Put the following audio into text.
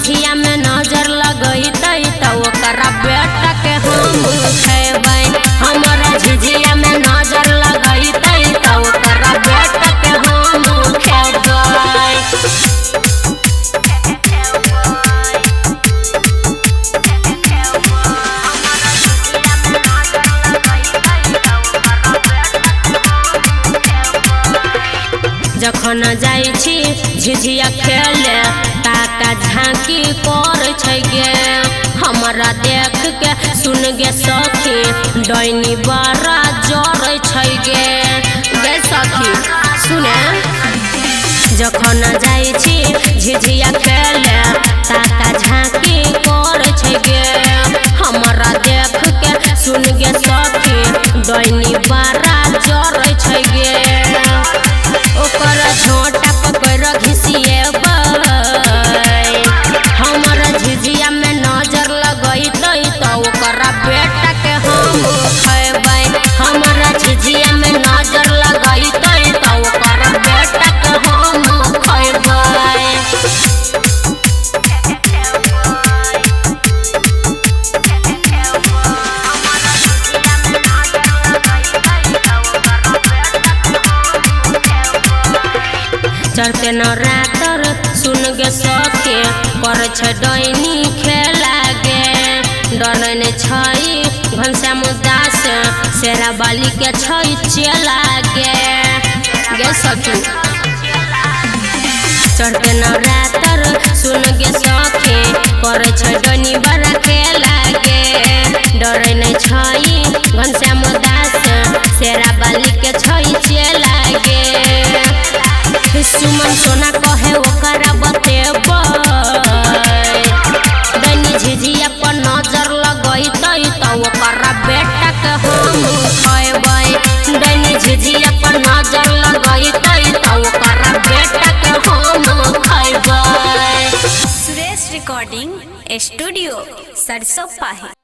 झिझिया में नजर लगैतै त ओकरा बेटा के हम खेबै। हमारा झिझिया में नजर लगैतै त ओकरा बेटा के हम खेबै। जखन जाइ छी झिझिया खेले ताका झांकी कर छै गे। हमरा देख के सुन गे सखी डैनी बड़ा जरै छै गे। गे सखी सुने जखन जाइ छी झिझिया खेले ताका झांकी कर छै गे। हमरा देख के सुन गे सखी डैनी बड़ा जरै छै गे। ओकर छोटा पकड़ घिसिएबै। हमारा झिझिया में नजर लगैतै त ओकरा बेटा के हम खेबै। हमारा झिझिया में नजर लगैतै त ओकरा बेटा के हम खेबै। चढ़ते नवरातर सुन गे सखी कर छै डैनी खेला गे। डरै छै घनश्याम दास शेरा बाली के छै चेला गे सखी। चढ़ते नवरातर सुन गे सखी कर छै डैनी बड़ा खेला गे। डरै छै घनश्याम दास शेरा बाली के छै चेला गे। सुमन सोना कहे ओकरा बतेबै। डैनी झिझिया पर नजर लगैतै त ओकरा बेटा के हम खेबै। डैनी झिझिया पर नजर लगैतै त ओकरा बेटा के हम खेबै। Suresh recording studio Sarsopahi.